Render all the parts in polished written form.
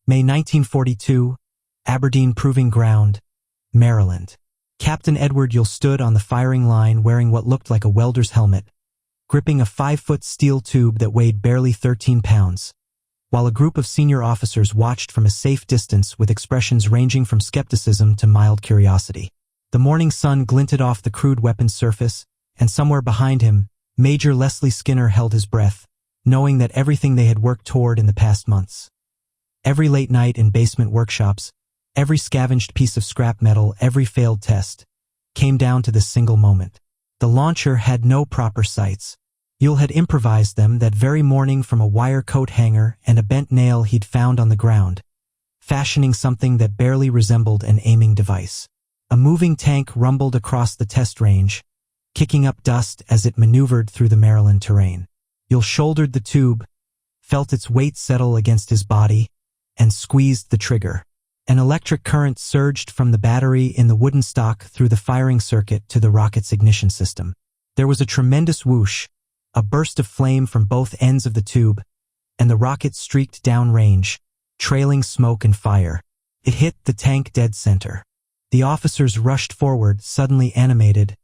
May 1942, Aberdeen Proving Ground, Maryland. Captain Edward Uhl stood on the firing line wearing what looked like a welder's helmet, gripping a 5-foot steel tube that weighed barely 13 pounds, while a group of senior officers watched from a safe distance with expressions ranging from skepticism to mild curiosity. The morning sun glinted off the crude weapon's surface, and somewhere behind him, Major Leslie Skinner held his breath, knowing that everything they had worked toward in the past months, every late night in basement workshops, every scavenged piece of scrap metal, every failed test, came down to this single moment. The launcher had no proper sights. Uhl had improvised them that very morning from a wire coat hanger and a bent nail he'd found on the ground, fashioning something that barely resembled an aiming device. A moving tank rumbled across the test range, kicking up dust as it maneuvered through the Maryland terrain. Uhl shouldered the tube, felt its weight settle against his body, and squeezed the trigger. An electric current surged from the battery in the wooden stock through the firing circuit to the rocket's ignition system. There was a tremendous whoosh, a burst of flame from both ends of the tube, and the rocket streaked downrange, trailing smoke and fire. It hit the tank dead center. The officers rushed forward, suddenly animated,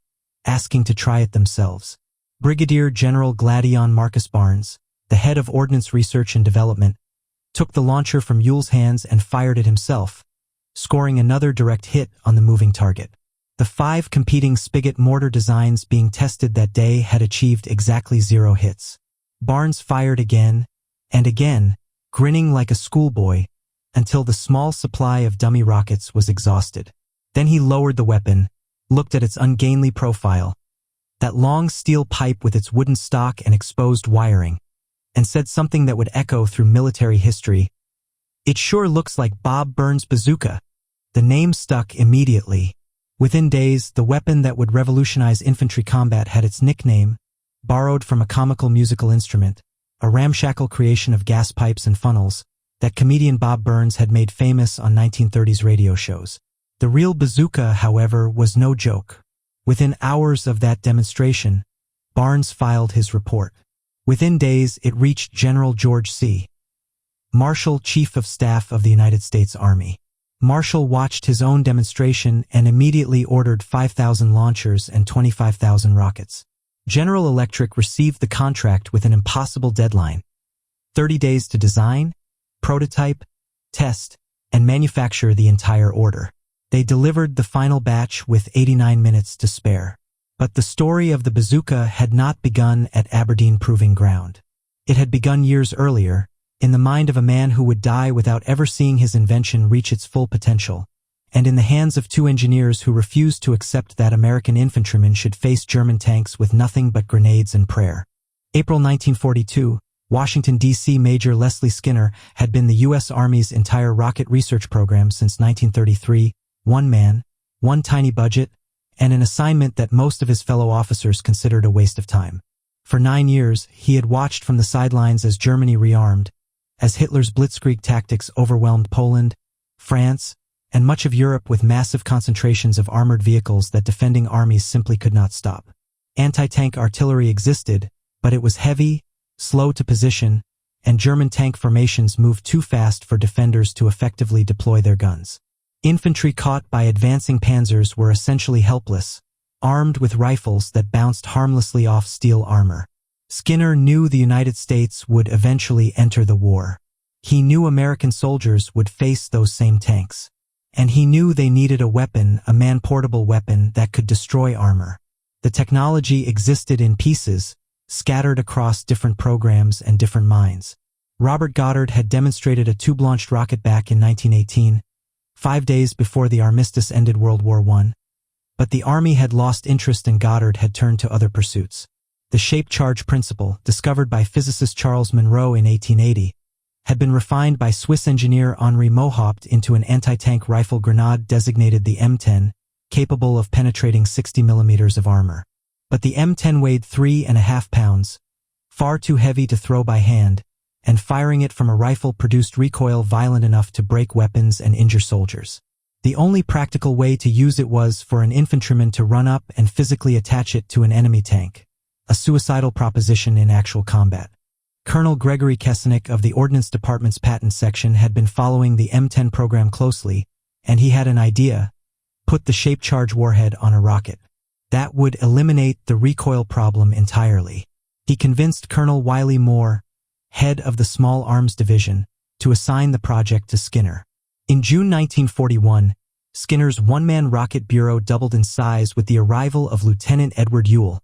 asking to try it themselves. Brigadier General Gladion Marcus Barnes, the head of Ordnance Research and Development, took the launcher from Uhl's hands and fired it himself, scoring another direct hit on the moving target. The 5 competing spigot mortar designs being tested that day had achieved exactly 0 hits. Barnes fired again and again, grinning like a schoolboy, until the small supply of dummy rockets was exhausted. Then he lowered the weapon, looked at its ungainly profile, that long steel pipe with its wooden stock and exposed wiring, and said something that would echo through military history. "It sure looks like Bob Burns' bazooka." The name stuck immediately. Within days, the weapon that would revolutionize infantry combat had its nickname, borrowed from a comical musical instrument, a ramshackle creation of gas pipes and funnels, that comedian Bob Burns had made famous on 1930s radio shows. The real bazooka, however, was no joke. Within hours of that demonstration, Barnes filed his report. Within days, it reached General George C. Marshall, Chief of Staff of the United States Army. Marshall watched his own demonstration and immediately ordered 5,000 launchers and 25,000 rockets. General Electric received the contract with an impossible deadline: 30 days to design, prototype, test, and manufacture the entire order. They delivered the final batch with 89 minutes to spare. But the story of the bazooka had not begun at Aberdeen Proving Ground. It had begun years earlier, in the mind of a man who would die without ever seeing his invention reach its full potential, and in the hands of 2 engineers who refused to accept that American infantrymen should face German tanks with nothing but grenades and prayer. April 1942, Washington, D.C. Major Leslie Skinner had been the U.S. Army's entire rocket research program since 1933, one man, one tiny budget, and an assignment that most of his fellow officers considered a waste of time. For 9 years, he had watched from the sidelines as Germany rearmed, as Hitler's blitzkrieg tactics overwhelmed Poland, France, and much of Europe with massive concentrations of armored vehicles that defending armies simply could not stop. Anti-tank artillery existed, but it was heavy, slow to position, and German tank formations moved too fast for defenders to effectively deploy their guns. Infantry caught by advancing panzers were essentially helpless, armed with rifles that bounced harmlessly off steel armor. Skinner knew the United States would eventually enter the war. He knew American soldiers would face those same tanks. And he knew they needed a weapon, a man-portable weapon that could destroy armor. The technology existed in pieces, scattered across different programs and different minds. Robert Goddard had demonstrated a tube-launched rocket back in 1918, 5 days before the armistice ended World War I. But the Army had lost interest and Goddard had turned to other pursuits. The shape-charge principle, discovered by physicist Charles Monroe in 1880, had been refined by Swiss engineer Henri Mohaupt into an anti-tank rifle grenade designated the M10, capable of penetrating 60 millimeters of armor. But the M10 weighed 3.5 pounds, far too heavy to throw by hand, and firing it from a rifle produced recoil violent enough to break weapons and injure soldiers. The only practical way to use it was for an infantryman to run up and physically attach it to an enemy tank, a suicidal proposition in actual combat. Colonel Gregory Kesenick of the Ordnance Department's Patent Section had been following the M10 program closely, and he had an idea: put the shaped charge warhead on a rocket. That would eliminate the recoil problem entirely. He convinced Colonel Wiley Moore, head of the Small Arms Division, to assign the project to Skinner. In June 1941, Skinner's one-man rocket bureau doubled in size with the arrival of Lieutenant Edward Uhl,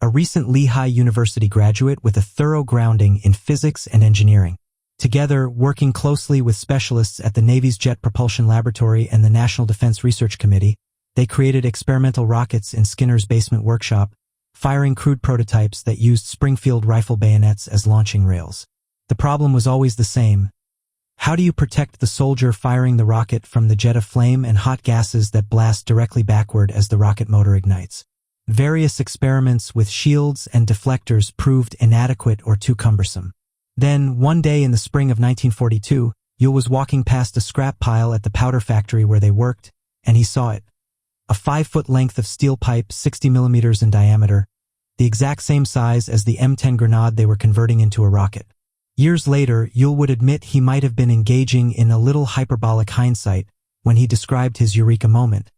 a recent Lehigh University graduate with a thorough grounding in physics and engineering. Together, working closely with specialists at the Navy's Jet Propulsion Laboratory and the National Defense Research Committee, they created experimental rockets in Skinner's basement workshop, firing crude prototypes that used Springfield rifle bayonets as launching rails. The problem was always the same: how do you protect the soldier firing the rocket from the jet of flame and hot gases that blast directly backward as the rocket motor ignites? Various experiments with shields and deflectors proved inadequate or too cumbersome. Then, one day in the spring of 1942, Uhl was walking past a scrap pile at the powder factory where they worked, and he saw it. A 5-foot length of steel pipe 60 millimeters in diameter, the exact same size as the M10 grenade they were converting into a rocket. Years later, Uhl would admit he might have been engaging in a little hyperbolic hindsight when he described his eureka moment,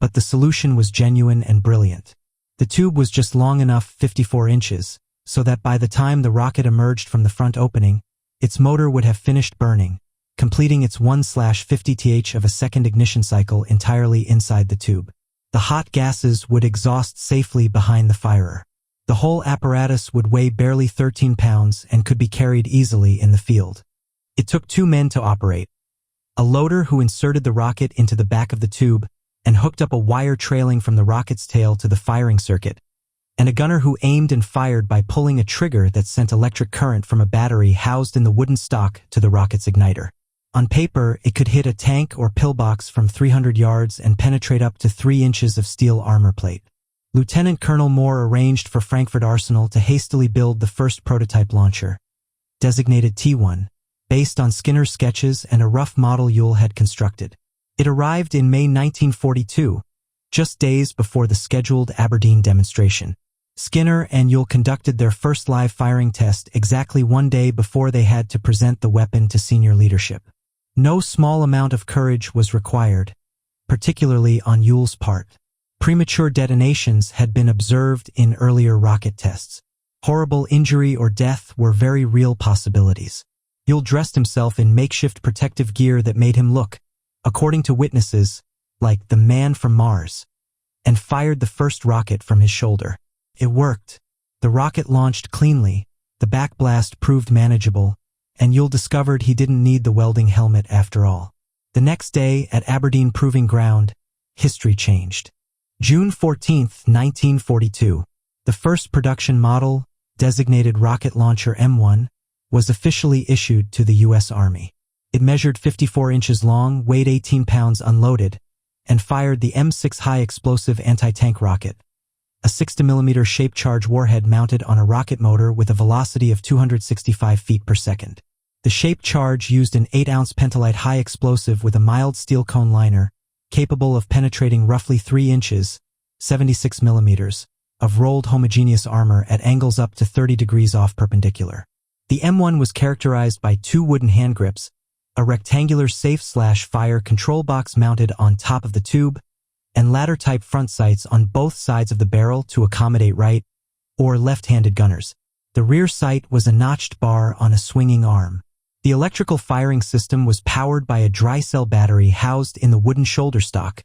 but the solution was genuine and brilliant. The tube was just long enough, 54 inches, so that by the time the rocket emerged from the front opening, its motor would have finished burning, completing its 1/50th of a second ignition cycle entirely inside the tube. The hot gases would exhaust safely behind the firer. The whole apparatus would weigh barely 13 pounds and could be carried easily in the field. It took 2 men to operate: a loader who inserted the rocket into the back of the tube and hooked up a wire trailing from the rocket's tail to the firing circuit, and a gunner who aimed and fired by pulling a trigger that sent electric current from a battery housed in the wooden stock to the rocket's igniter. On paper, it could hit a tank or pillbox from 300 yards and penetrate up to 3 inches of steel armor plate. Lieutenant Colonel Moore arranged for Frankfurt Arsenal to hastily build the first prototype launcher, designated T1, based on Skinner's sketches and a rough model Uhl had constructed. It arrived in May 1942, just days before the scheduled Aberdeen demonstration. Skinner and Uhl conducted their first live firing test exactly 1 day before they had to present the weapon to senior leadership. No small amount of courage was required, particularly on Uhl's part. Premature detonations had been observed in earlier rocket tests. Horrible injury or death were very real possibilities. Uhl dressed himself in makeshift protective gear that made him look, according to witnesses, like the man from Mars, and fired the first rocket from his shoulder. It worked. The rocket launched cleanly, the backblast proved manageable, and Uhl discovered he didn't need the welding helmet after all. The next day, at Aberdeen Proving Ground, history changed. June 14, 1942, the first production model, designated rocket launcher M1, was officially issued to the U.S. Army. It measured 54 inches long, weighed 18 pounds unloaded, and fired the M6 high-explosive anti-tank rocket, a 60mm shaped charge warhead mounted on a rocket motor with a velocity of 265 feet per second. The shaped charge used an 8-ounce pentolite high explosive with a mild steel cone liner, capable of penetrating roughly 3 inches, 76 millimeters, of rolled homogeneous armor at angles up to 30 degrees off perpendicular. The M1 was characterized by 2 wooden hand grips, a rectangular safe/fire control box mounted on top of the tube, and ladder-type front sights on both sides of the barrel to accommodate right or left-handed gunners. The rear sight was a notched bar on a swinging arm. The electrical firing system was powered by a dry-cell battery housed in the wooden shoulder stock,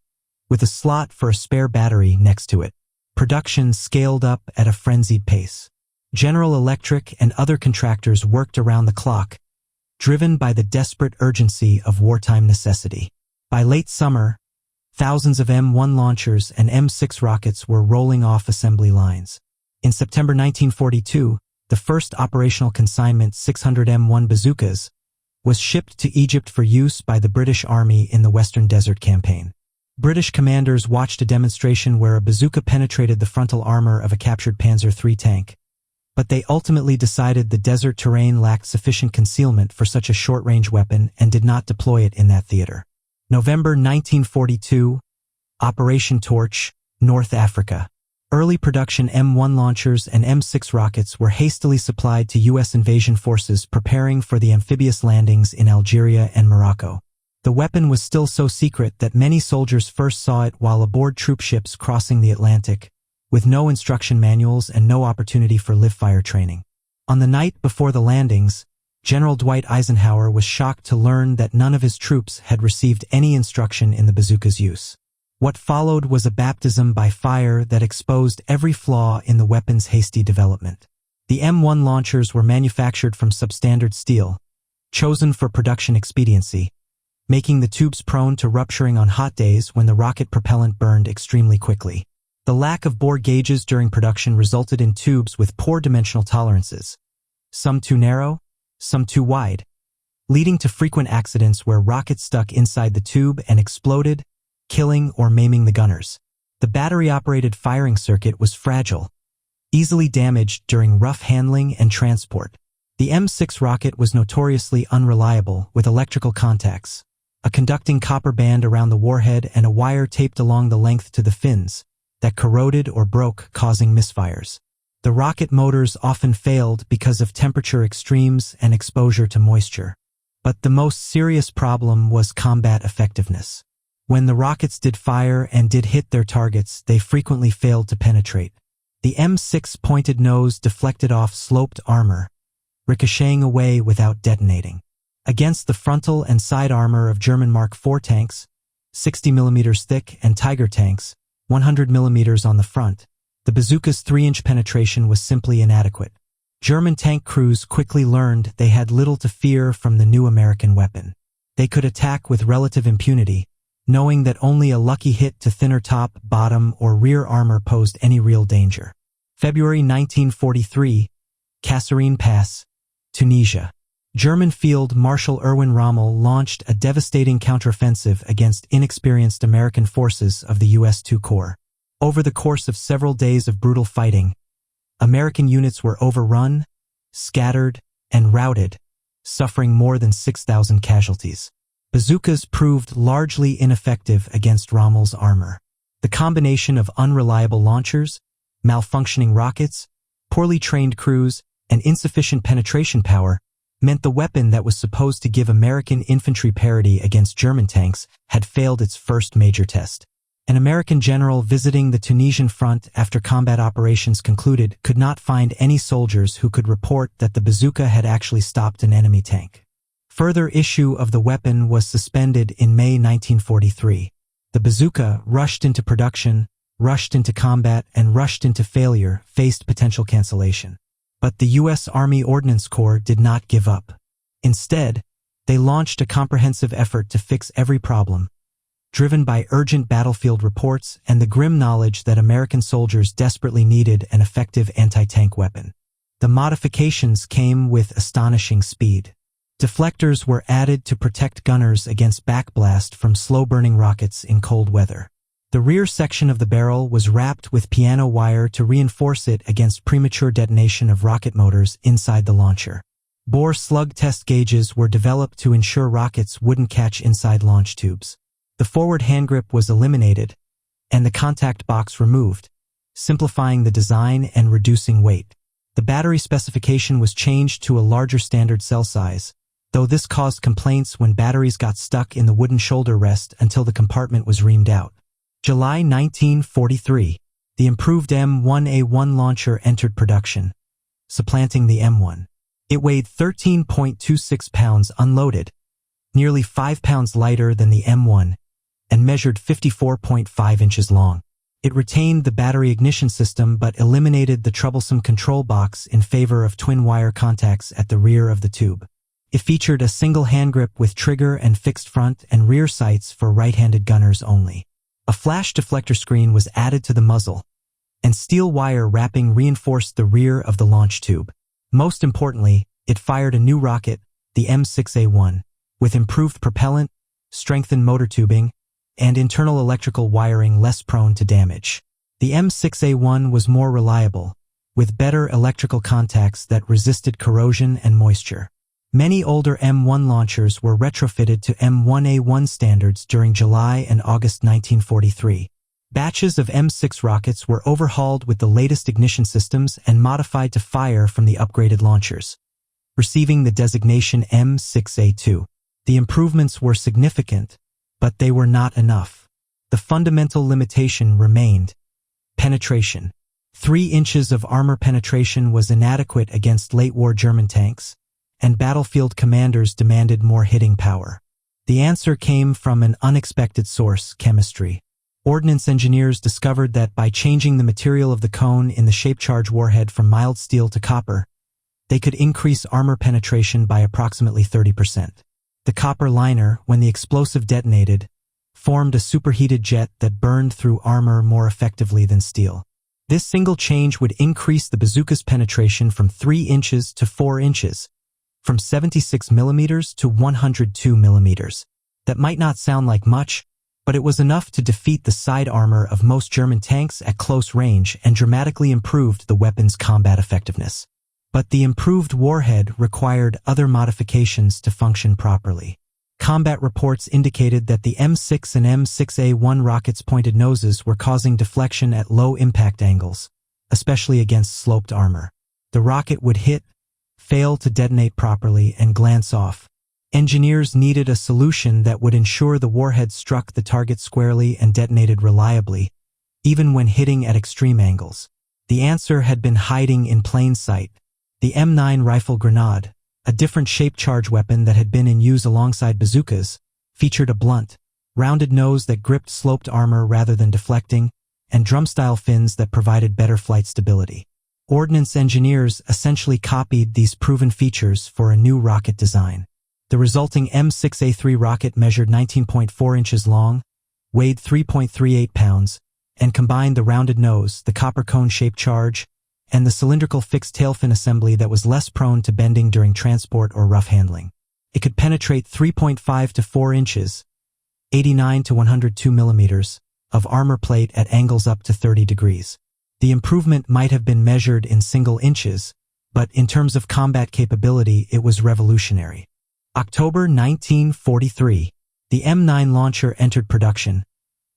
with a slot for a spare battery next to it. Production scaled up at a frenzied pace. General Electric and other contractors worked around the clock, driven by the desperate urgency of wartime necessity. By late summer, thousands of M1 launchers and M6 rockets were rolling off assembly lines. In September 1942, the first operational consignment 600 M1 bazookas was shipped to Egypt for use by the British Army in the Western Desert Campaign. British commanders watched a demonstration where a bazooka penetrated the frontal armor of a captured Panzer III tank, but they ultimately decided the desert terrain lacked sufficient concealment for such a short-range weapon and did not deploy it in that theater. November 1942, Operation Torch, North Africa. Early production M1 launchers and M6 rockets were hastily supplied to U.S. invasion forces preparing for the amphibious landings in Algeria and Morocco. The weapon was still so secret that many soldiers first saw it while aboard troop ships crossing the Atlantic, with no instruction manuals and no opportunity for live-fire training. On the night before the landings, General Dwight Eisenhower was shocked to learn that none of his troops had received any instruction in the bazooka's use. What followed was a baptism by fire that exposed every flaw in the weapon's hasty development. The M1 launchers were manufactured from substandard steel, chosen for production expediency, making the tubes prone to rupturing on hot days when the rocket propellant burned extremely quickly. The lack of bore gauges during production resulted in tubes with poor dimensional tolerances, some too narrow, some too wide, leading to frequent accidents where rockets stuck inside the tube and exploded, killing or maiming the gunners. The battery-operated firing circuit was fragile, easily damaged during rough handling and transport. The M6 rocket was notoriously unreliable with electrical contacts, a conducting copper band around the warhead and a wire taped along the length to the fins that corroded or broke, causing misfires. The rocket motors often failed because of temperature extremes and exposure to moisture. But the most serious problem was combat effectiveness. When the rockets did fire and did hit their targets, they frequently failed to penetrate. The M6 pointed nose deflected off sloped armor, ricocheting away without detonating. Against the frontal and side armor of German Mark IV tanks, 60 mm thick, and Tiger tanks, 100 mm on the front, the bazooka's 3-inch penetration was simply inadequate. German tank crews quickly learned they had little to fear from the new American weapon. They could attack with relative impunity, knowing that only a lucky hit to thinner top, bottom, or rear armor posed any real danger. February 1943, Kasserine Pass, Tunisia. German Field Marshal Erwin Rommel launched a devastating counteroffensive against inexperienced American forces of the U.S. II Corps. Over the course of several days of brutal fighting, American units were overrun, scattered, and routed, suffering more than 6,000 casualties. Bazookas proved largely ineffective against Rommel's armor. The combination of unreliable launchers, malfunctioning rockets, poorly trained crews, and insufficient penetration power meant the weapon that was supposed to give American infantry parity against German tanks had failed its first major test. An American general visiting the Tunisian front after combat operations concluded could not find any soldiers who could report that the bazooka had actually stopped an enemy tank. Further issue of the weapon was suspended in May 1943. The bazooka, rushed into production, rushed into combat, and rushed into failure, faced potential cancellation. But the U.S. Army Ordnance Corps did not give up. Instead, they launched a comprehensive effort to fix every problem, driven by urgent battlefield reports and the grim knowledge that American soldiers desperately needed an effective anti-tank weapon. The modifications came with astonishing speed. Deflectors were added to protect gunners against backblast from slow-burning rockets in cold weather. The rear section of the barrel was wrapped with piano wire to reinforce it against premature detonation of rocket motors inside the launcher. Bore slug test gauges were developed to ensure rockets wouldn't catch inside launch tubes. The forward handgrip was eliminated, and the contact box removed, simplifying the design and reducing weight. The battery specification was changed to a larger standard cell size, though this caused complaints when batteries got stuck in the wooden shoulder rest until the compartment was reamed out. July 1943, the improved M1A1 launcher entered production, supplanting the M1. It weighed 13.26 pounds unloaded, nearly 5 pounds lighter than the M1, and measured 54.5 inches long. It retained the battery ignition system but eliminated the troublesome control box in favor of twin-wire contacts at the rear of the tube. It featured a single handgrip with trigger and fixed front and rear sights for right-handed gunners only. A flash deflector screen was added to the muzzle, and steel wire wrapping reinforced the rear of the launch tube. Most importantly, it fired a new rocket, the M6A1, with improved propellant, strengthened motor tubing, and internal electrical wiring less prone to damage. The M6A1 was more reliable, with better electrical contacts that resisted corrosion and moisture. Many older M1 launchers were retrofitted to M1A1 standards during July and August 1943. Batches of M6 rockets were overhauled with the latest ignition systems and modified to fire from the upgraded launchers, receiving the designation M6A2. The improvements were significant, but they were not enough. The fundamental limitation remained: penetration. 3 inches of armor penetration was inadequate against late-war German tanks, and battlefield commanders demanded more hitting power. The answer came from an unexpected source: chemistry. Ordnance engineers discovered that by changing the material of the cone in the shape-charge warhead from mild steel to copper, they could increase armor penetration by approximately 30%. The copper liner, when the explosive detonated, formed a superheated jet that burned through armor more effectively than steel. This single change would increase the bazooka's penetration from 3 inches to 4 inches, from 76 millimeters to 102 millimeters. That might not sound like much, but it was enough to defeat the side armor of most German tanks at close range and dramatically improved the weapon's combat effectiveness. But the improved warhead required other modifications to function properly. Combat reports indicated that the M6 and M6A1 rockets' pointed noses were causing deflection at low impact angles, especially against sloped armor. The rocket would hit, fail to detonate properly, and glance off. Engineers needed a solution that would ensure the warhead struck the target squarely and detonated reliably, even when hitting at extreme angles. The answer had been hiding in plain sight. The M9 rifle grenade, a different shape charge weapon that had been in use alongside bazookas, featured a blunt, rounded nose that gripped sloped armor rather than deflecting, and drum-style fins that provided better flight stability. Ordnance engineers essentially copied these proven features for a new rocket design. The resulting M6A3 rocket measured 19.4 inches long, weighed 3.38 pounds, and combined the rounded nose, the copper cone-shaped charge, and the cylindrical fixed tailfin assembly that was less prone to bending during transport or rough handling. It could penetrate 3.5 to 4 inches, 89 to 102 millimeters, of armor plate at angles up to 30 degrees. The improvement might have been measured in single inches, but in terms of combat capability, it was revolutionary. October 1943, the M9 launcher entered production,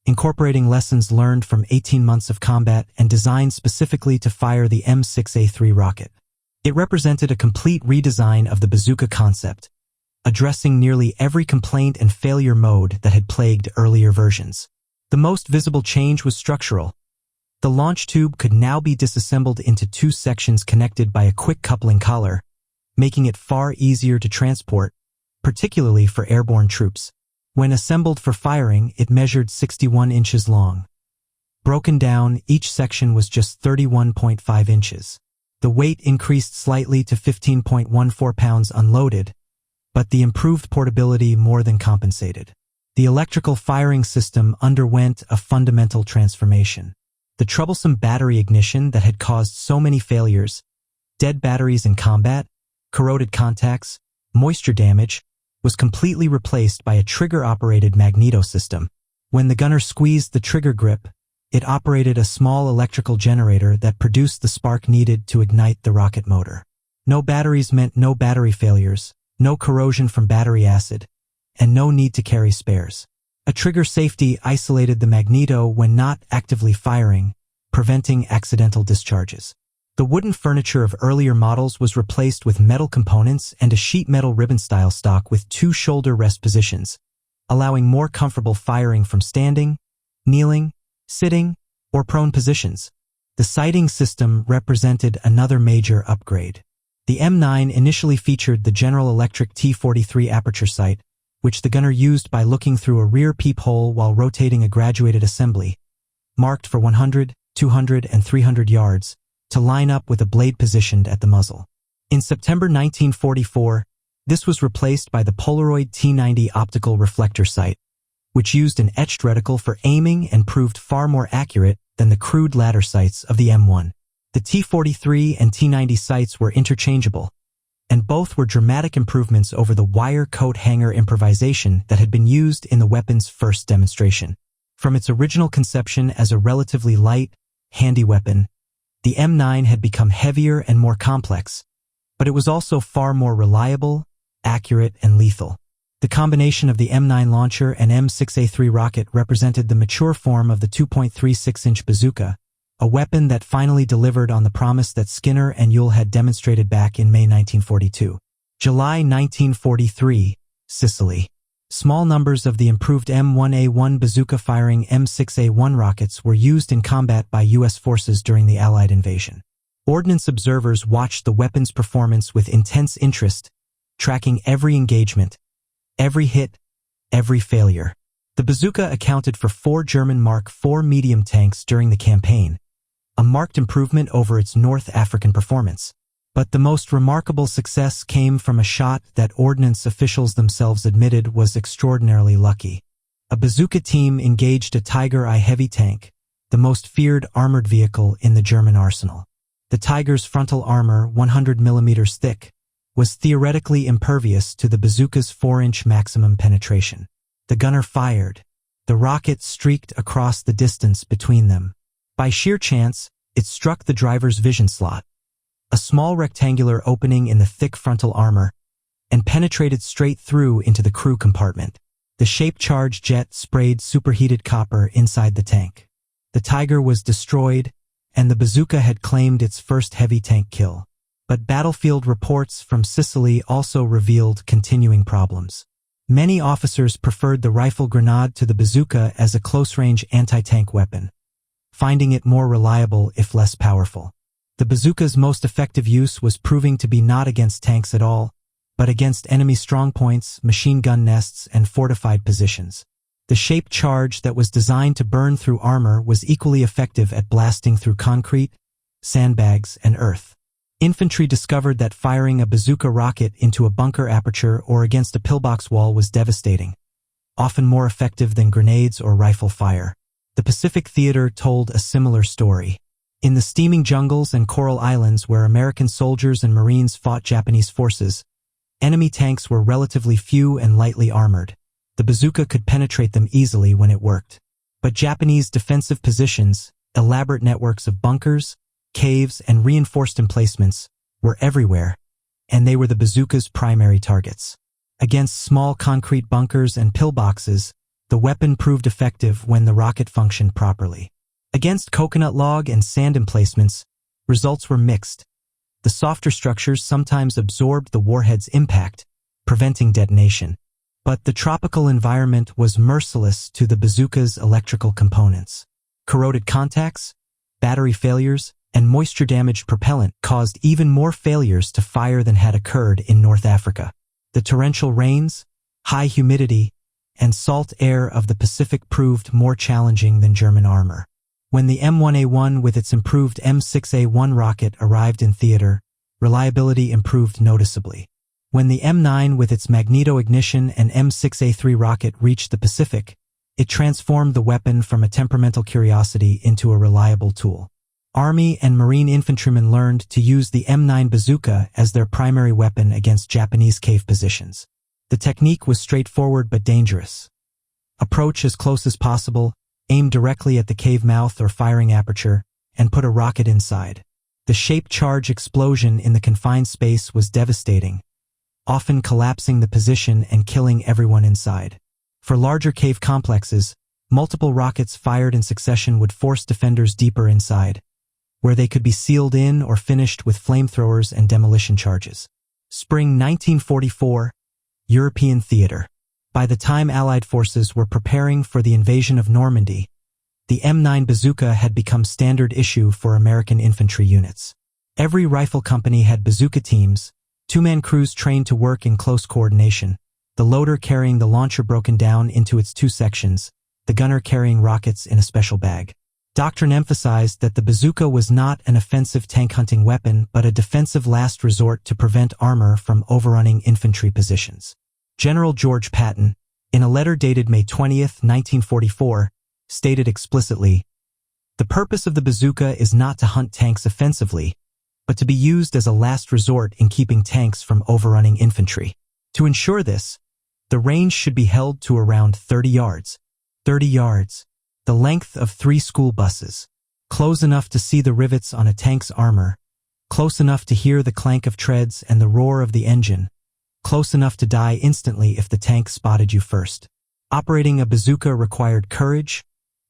incorporating lessons learned from 18 months of combat and designed specifically to fire the M6A3 rocket. It represented a complete redesign of the bazooka concept, addressing nearly every complaint and failure mode that had plagued earlier versions. The most visible change was structural. The launch tube could now be disassembled into 2 sections connected by a quick coupling collar, making it far easier to transport, particularly for airborne troops. When assembled for firing, it measured 61 inches long. Broken down, each section was just 31.5 inches. The weight increased slightly to 15.14 pounds unloaded, but the improved portability more than compensated. The electrical firing system underwent a fundamental transformation. The troublesome battery ignition that had caused so many failures, dead batteries in combat, corroded contacts, moisture damage, was completely replaced by a trigger-operated magneto system. When the gunner squeezed the trigger grip, it operated a small electrical generator that produced the spark needed to ignite the rocket motor. No batteries meant no battery failures, no corrosion from battery acid, and no need to carry spares. A trigger safety isolated the magneto when not actively firing, preventing accidental discharges. The wooden furniture of earlier models was replaced with metal components and a sheet metal ribbon-style stock with 2 shoulder rest positions, allowing more comfortable firing from standing, kneeling, sitting, or prone positions. The sighting system represented another major upgrade. The M9 initially featured the General Electric T43 aperture sight, which the gunner used by looking through a rear peephole while rotating a graduated assembly, marked for 100, 200, and 300 yards, to line up with a blade positioned at the muzzle. In September 1944, this was replaced by the Polaroid T90 optical reflector sight, which used an etched reticle for aiming and proved far more accurate than the crude ladder sights of the M1. The T43 and T90 sights were interchangeable, and both were dramatic improvements over the wire coat hanger improvisation that had been used in the weapon's first demonstration. From its original conception as a relatively light, handy weapon, the M9 had become heavier and more complex, but it was also far more reliable, accurate, and lethal. The combination of the M9 launcher and M6A3 rocket represented the mature form of the 2.36-inch bazooka, a weapon that finally delivered on the promise that Skinner and Uhl had demonstrated back in May 1942. July 1943, Sicily. Small numbers of the improved M1A1 bazooka-firing M6A1 rockets were used in combat by U.S. forces during the Allied invasion. Ordnance observers watched the weapon's performance with intense interest, tracking every engagement, every hit, every failure. The bazooka accounted for 4 German Mark IV medium tanks during the campaign, a marked improvement over its North African performance. But the most remarkable success came from a shot that ordnance officials themselves admitted was extraordinarily lucky. A bazooka team engaged a Tiger I heavy tank, the most feared armored vehicle in the German arsenal. The Tiger's frontal armor, 100 mm thick, was theoretically impervious to the bazooka's 4-inch maximum penetration. The gunner fired. The rocket streaked across the distance between them. By sheer chance, it struck the driver's vision slot, a small rectangular opening in the thick frontal armor, and penetrated straight through into the crew compartment. The shape-charged jet sprayed superheated copper inside the tank. The Tiger was destroyed, and the bazooka had claimed its first heavy tank kill. But battlefield reports from Sicily also revealed continuing problems. Many officers preferred the rifle grenade to the bazooka as a close-range anti-tank weapon, finding it more reliable if less powerful. The bazooka's most effective use was proving to be not against tanks at all, but against enemy strongpoints, machine gun nests, and fortified positions. The shaped charge that was designed to burn through armor was equally effective at blasting through concrete, sandbags, and earth. Infantry discovered that firing a bazooka rocket into a bunker aperture or against a pillbox wall was devastating, often more effective than grenades or rifle fire. The Pacific Theater told a similar story. In the steaming jungles and coral islands where American soldiers and Marines fought Japanese forces, enemy tanks were relatively few and lightly armored. The bazooka could penetrate them easily when it worked. But Japanese defensive positions, elaborate networks of bunkers, caves, and reinforced emplacements were everywhere, and they were the bazooka's primary targets. Against small concrete bunkers and pillboxes, the weapon proved effective when the rocket functioned properly. Against coconut log and sand emplacements, results were mixed. The softer structures sometimes absorbed the warhead's impact, preventing detonation. But the tropical environment was merciless to the bazooka's electrical components. Corroded contacts, battery failures, and moisture-damaged propellant caused even more failures to fire than had occurred in North Africa. The torrential rains, high humidity, and salt air of the Pacific proved more challenging than German armor. When the M1A1 with its improved M6A1 rocket arrived in theater, reliability improved noticeably. When the M9 with its magneto-ignition and M6A3 rocket reached the Pacific, it transformed the weapon from a temperamental curiosity into a reliable tool. Army and Marine infantrymen learned to use the M9 bazooka as their primary weapon against Japanese cave positions. The technique was straightforward but dangerous. Approach as close as possible, aim directly at the cave mouth or firing aperture, and put a rocket inside. The shaped charge explosion in the confined space was devastating, often collapsing the position and killing everyone inside. For larger cave complexes, multiple rockets fired in succession would force defenders deeper inside, where they could be sealed in or finished with flamethrowers and demolition charges. Spring 1944, European theater. By the time Allied forces were preparing for the invasion of Normandy, the M9 bazooka had become standard issue for American infantry units. Every rifle company had bazooka teams, two-man crews trained to work in close coordination, the loader carrying the launcher broken down into its 2 sections, the gunner carrying rockets in a special bag. Doctrine emphasized that the bazooka was not an offensive tank-hunting weapon but a defensive last resort to prevent armor from overrunning infantry positions. General George Patton, in a letter dated May 20, 1944, stated explicitly, "The purpose of the bazooka is not to hunt tanks offensively, but to be used as a last resort in keeping tanks from overrunning infantry. To ensure this, the range should be held to around 30 yards. 30 yards. The length of 3 school buses. Close enough to see the rivets on a tank's armor, close enough to hear the clank of treads and the roar of the engine, close enough to die instantly if the tank spotted you first. Operating a bazooka required courage,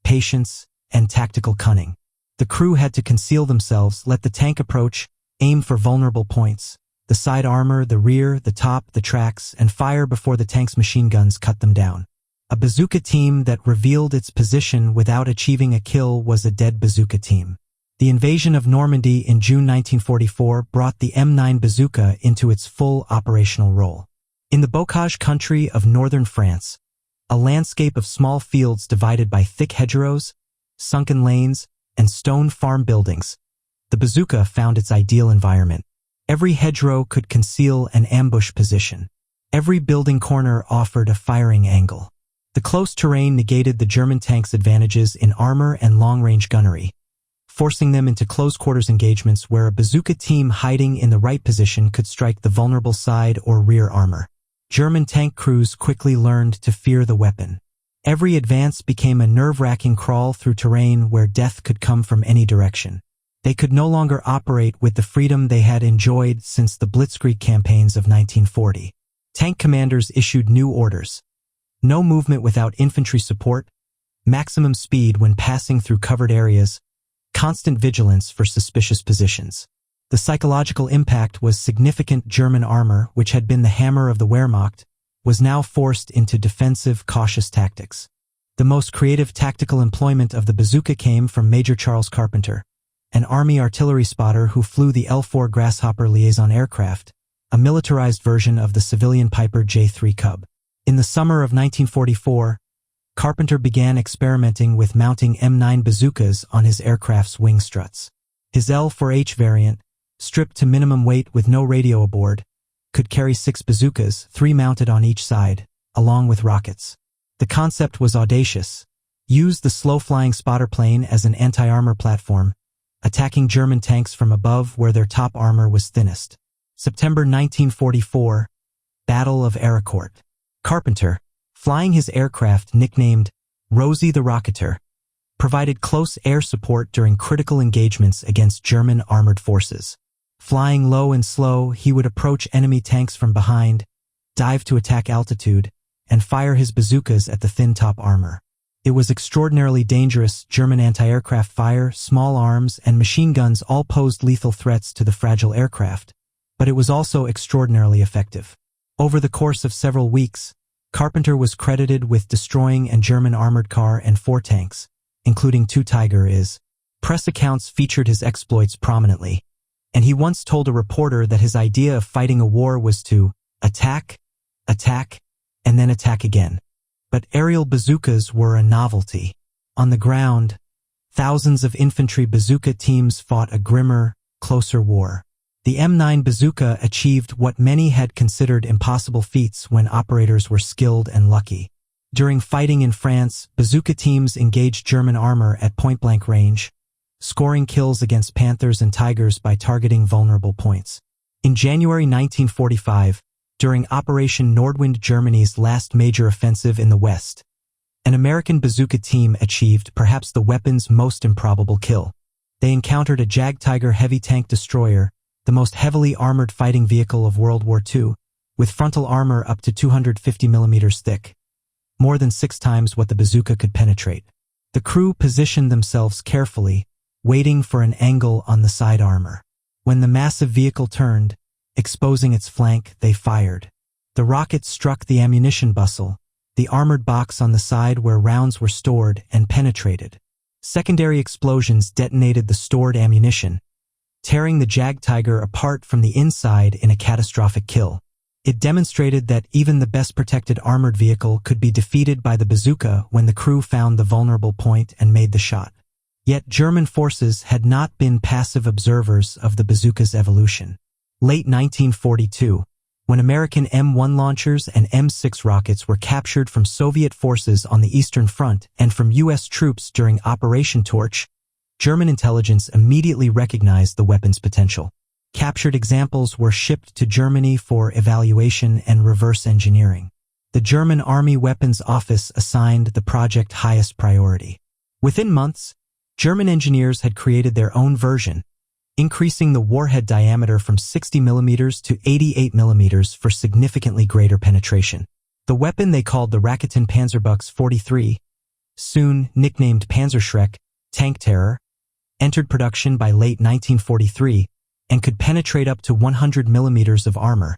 patience, and tactical cunning. The crew had to conceal themselves, let the tank approach, aim for vulnerable points, the side armor, the rear, the top, the tracks, and fire before the tank's machine guns cut them down. A bazooka team that revealed its position without achieving a kill was a dead bazooka team. The invasion of Normandy in June 1944 brought the M9 bazooka into its full operational role. In the bocage country of northern France, a landscape of small fields divided by thick hedgerows, sunken lanes, and stone farm buildings, the bazooka found its ideal environment. Every hedgerow could conceal an ambush position. Every building corner offered a firing angle. The close terrain negated the German tanks' advantages in armor and long-range gunnery, forcing them into close-quarters engagements where a bazooka team hiding in the right position could strike the vulnerable side or rear armor. German tank crews quickly learned to fear the weapon. Every advance became a nerve-wracking crawl through terrain where death could come from any direction. They could no longer operate with the freedom they had enjoyed since the Blitzkrieg campaigns of 1940. Tank commanders issued new orders. No movement without infantry support, maximum speed when passing through covered areas, constant vigilance for suspicious positions. The psychological impact was significant. German armor, which had been the hammer of the Wehrmacht, was now forced into defensive, cautious tactics. The most creative tactical employment of the bazooka came from Major Charles Carpenter, an Army artillery spotter who flew the L-4 Grasshopper liaison aircraft, a militarized version of the civilian Piper J-3 Cub. In the summer of 1944, Carpenter began experimenting with mounting M9 bazookas on his aircraft's wing struts. His L-4H variant, stripped to minimum weight with no radio aboard, could carry 6 bazookas, 3 mounted on each side, along with rockets. The concept was audacious. Use the slow-flying spotter plane as an anti-armor platform, attacking German tanks from above where their top armor was thinnest. September 1944, Battle of Aricourt. Carpenter, flying his aircraft nicknamed Rosie the Rocketer, provided close air support during critical engagements against German armored forces. Flying low and slow, he would approach enemy tanks from behind, dive to attack altitude, and fire his bazookas at the thin top armor. It was extraordinarily dangerous. German anti-aircraft fire, small arms, and machine guns all posed lethal threats to the fragile aircraft, but it was also extraordinarily effective. Over the course of several weeks, Carpenter was credited with destroying a German armored car and 4 tanks, including 2 Tiger IS. Press accounts featured his exploits prominently, and he once told a reporter that his idea of fighting a war was to attack, and then attack again. But aerial bazookas were a novelty. On the ground, thousands of infantry bazooka teams fought a grimmer, closer war. The M9 bazooka achieved what many had considered impossible feats when operators were skilled and lucky. During fighting in France, bazooka teams engaged German armor at point-blank range, scoring kills against Panthers and Tigers by targeting vulnerable points. In January 1945, during Operation Nordwind, Germany's last major offensive in the West, an American bazooka team achieved perhaps the weapon's most improbable kill. They encountered a Jagdtiger heavy tank destroyer, the most heavily armored fighting vehicle of World War II, with frontal armor up to 250 millimeters thick, more than 6 times what the bazooka could penetrate. The crew positioned themselves carefully, waiting for an angle on the side armor. When the massive vehicle turned, exposing its flank, they fired. The rocket struck the ammunition bustle, the armored box on the side where rounds were stored, and penetrated. Secondary explosions detonated the stored ammunition, tearing the Jagdtiger apart from the inside in a catastrophic kill. It demonstrated that even the best protected armored vehicle could be defeated by the bazooka when the crew found the vulnerable point and made the shot. Yet German forces had not been passive observers of the bazooka's evolution. Late 1942, when American M1 launchers and M6 rockets were captured from Soviet forces on the Eastern Front and from U.S. troops during Operation Torch, German intelligence immediately recognized the weapon's potential. Captured examples were shipped to Germany for evaluation and reverse engineering. The German Army Weapons Office assigned the project highest priority. Within months, German engineers had created their own version, increasing the warhead diameter from 60 mm to 88 mm for significantly greater penetration. The weapon they called the Raketen Panzerbuchs 43, soon nicknamed Panzerschreck, tank terror, entered production by late 1943 and could penetrate up to 100 mm of armor,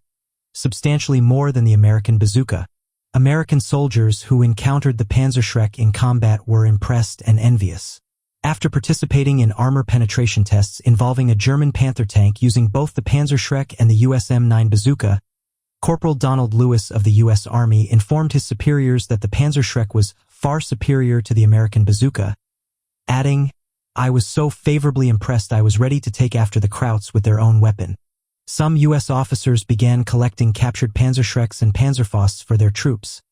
substantially more than the American bazooka. American soldiers who encountered the Panzerschreck in combat were impressed and envious. After participating in armor penetration tests involving a German Panther tank using both the Panzerschreck and the US M9 bazooka, Corporal Donald Lewis of the U.S. Army informed his superiors that the Panzerschreck was far superior to the American bazooka, adding, "I was so favorably impressed I was ready to take after the Krauts with their own weapon." Some U.S. officers began collecting captured Panzerschrecks and Panzerfausts for their troops,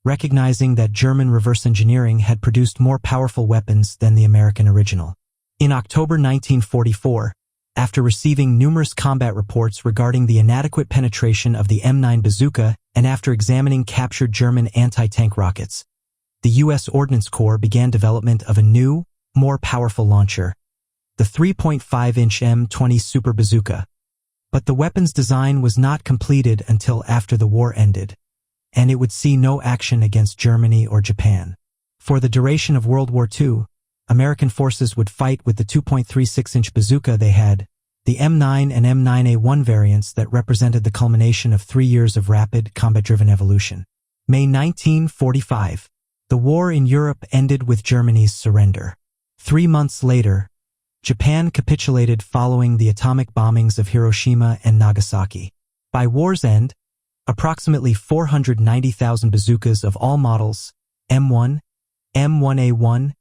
recognizing that German reverse engineering had produced more powerful weapons than the American original. In October 1944, after receiving numerous combat reports regarding the inadequate penetration of the M9 bazooka and after examining captured German anti-tank rockets, the U.S. Ordnance Corps began development of a new, more powerful launcher, the 3.5-inch M20 Super Bazooka. But the weapon's design was not completed until after the war ended, and it would see no action against Germany or Japan. For the duration of World War II, American forces would fight with the 2.36-inch bazooka they had, the M9 and M9A1 variants that represented the culmination of 3 years of rapid, combat-driven evolution. May 1945. The war in Europe ended with Germany's surrender. 3 months later, Japan capitulated following the atomic bombings of Hiroshima and Nagasaki. By war's end, approximately 490,000 bazookas of all models, M1, M1A1,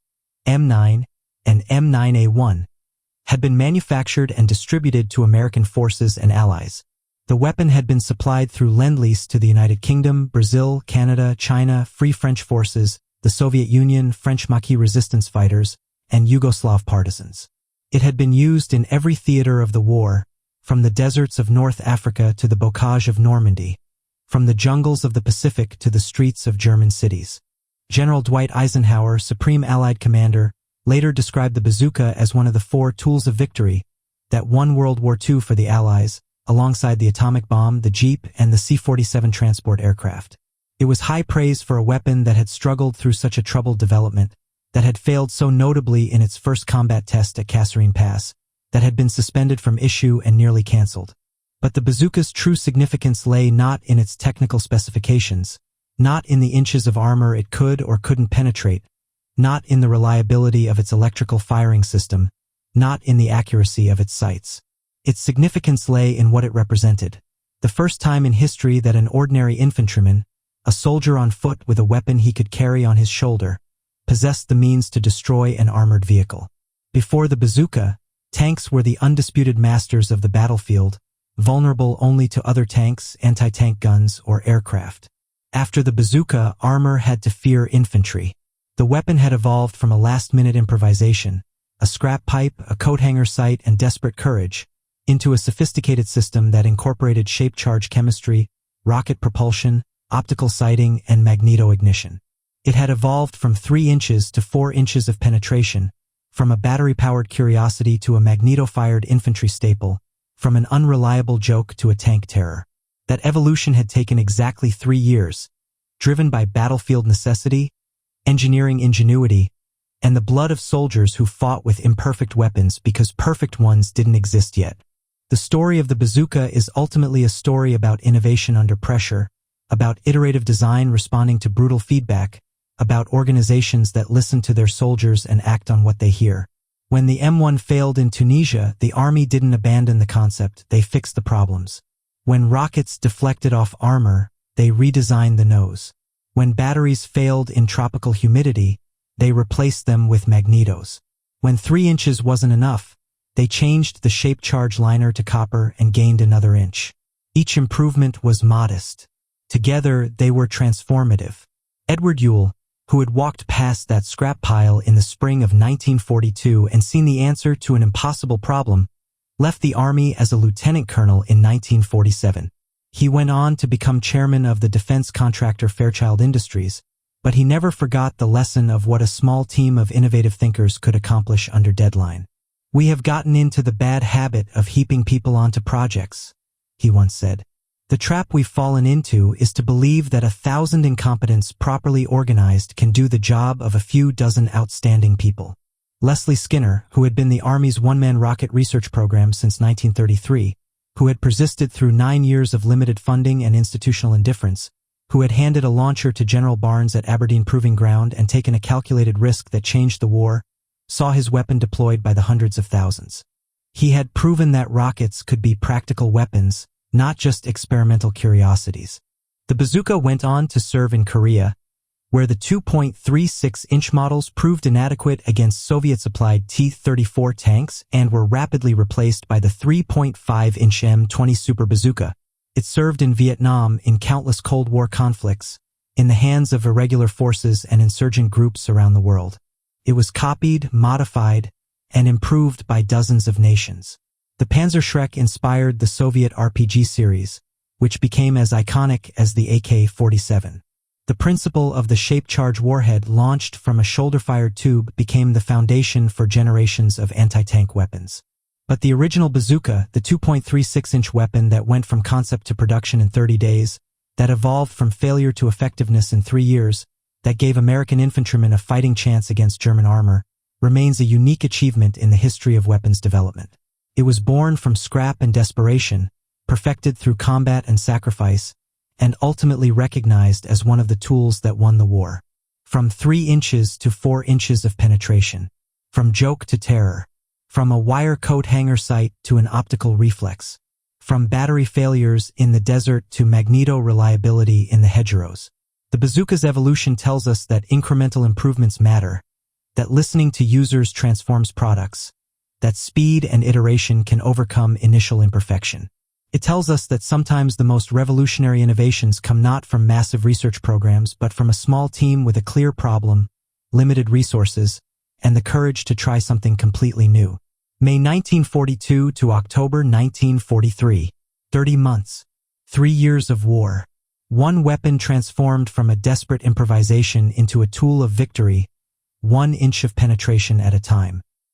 M9, and M9A1, had been manufactured and distributed to American forces and allies. The weapon had been supplied through Lend-Lease to the United Kingdom, Brazil, Canada, China, Free French Forces, the Soviet Union, French Maquis resistance fighters, and Yugoslav partisans. It had been used in every theater of the war, from the deserts of North Africa to the bocage of Normandy, from the jungles of the Pacific to the streets of German cities. General Dwight Eisenhower, Supreme Allied Commander, later described the bazooka as one of the 4 tools of victory that won World War II for the Allies, alongside the atomic bomb, the Jeep, and the C-47 transport aircraft. It was high praise for a weapon that had struggled through such a troubled development, that had failed so notably in its first combat test at Kasserine Pass, that had been suspended from issue and nearly cancelled. But the bazooka's true significance lay not in its technical specifications, not in the inches of armor it could or couldn't penetrate, not in the reliability of its electrical firing system, not in the accuracy of its sights. Its significance lay in what it represented. The first time in history that an ordinary infantryman, a soldier on foot with a weapon he could carry on his shoulder, possessed the means to destroy an armored vehicle. Before the bazooka, tanks were the undisputed masters of the battlefield, vulnerable only to other tanks, anti-tank guns, or aircraft. After the bazooka, armor had to fear infantry. The weapon had evolved from a last-minute improvisation, a scrap pipe, a coat-hanger sight, and desperate courage, into a sophisticated system that incorporated shape-charge chemistry, rocket propulsion, optical sighting, and magneto-ignition. It had evolved from 3 inches to 4 inches of penetration, from a battery-powered curiosity to a magneto-fired infantry staple, from an unreliable joke to a tank terror. That evolution had taken exactly 3 years, driven by battlefield necessity, engineering ingenuity, and the blood of soldiers who fought with imperfect weapons because perfect ones didn't exist yet. The story of the bazooka is ultimately a story about innovation under pressure, about iterative design responding to brutal feedback, about organizations that listen to their soldiers and act on what they hear. When the M1 failed in Tunisia, the army didn't abandon the concept, they fixed the problems. When rockets deflected off armor, they redesigned the nose. When batteries failed in tropical humidity, they replaced them with magnetos. When 3 inches wasn't enough, they changed the shape charge liner to copper and gained another inch. Each improvement was modest. Together, they were transformative. Edward Uhl, who had walked past that scrap pile in the spring of 1942 and seen the answer to an impossible problem, left the Army as a lieutenant colonel in 1947. He went on to become chairman of the defense contractor Fairchild Industries, but he never forgot the lesson of what a small team of innovative thinkers could accomplish under deadline. "We have gotten into the bad habit of heaping people onto projects," he once said. "The trap we've fallen into is to believe that 1,000 incompetents properly organized can do the job of a few dozen outstanding people." Leslie Skinner, who had been the Army's one-man rocket research program since 1933, who had persisted through 9 years of limited funding and institutional indifference, who had handed a launcher to General Barnes at Aberdeen Proving Ground and taken a calculated risk that changed the war, saw his weapon deployed by the hundreds of thousands. He had proven that rockets could be practical weapons, not just experimental curiosities. The bazooka went on to serve in Korea, where the 2.36-inch models proved inadequate against Soviet-supplied T-34 tanks and were rapidly replaced by the 3.5-inch M20 Super Bazooka. It served in Vietnam in countless Cold War conflicts, in the hands of irregular forces and insurgent groups around the world. It was copied, modified, and improved by dozens of nations. The Panzer inspired the Soviet RPG series, which became as iconic as the AK-47. The principle of the shaped charge warhead launched from a shoulder-fired tube became the foundation for generations of anti-tank weapons. But the original bazooka, the 2.36-inch weapon that went from concept to production in 30 days, that evolved from failure to effectiveness in 3 years, that gave American infantrymen a fighting chance against German armor, remains a unique achievement in the history of weapons development. It was born from scrap and desperation, perfected through combat and sacrifice, and ultimately recognized as one of the tools that won the war. From 3 inches to 4 inches of penetration. From joke to terror. From a wire coat hanger sight to an optical reflex. From battery failures in the desert to magneto-reliability in the hedgerows. The bazooka's evolution tells us that incremental improvements matter, that listening to users transforms products, that speed and iteration can overcome initial imperfection. It tells us that sometimes the most revolutionary innovations come not from massive research programs but from a small team with a clear problem, limited resources, and the courage to try something completely new. May 1942 to October 1943. 30 months. 3 years of war. One weapon transformed from a desperate improvisation into a tool of victory, 1 inch of penetration at a time.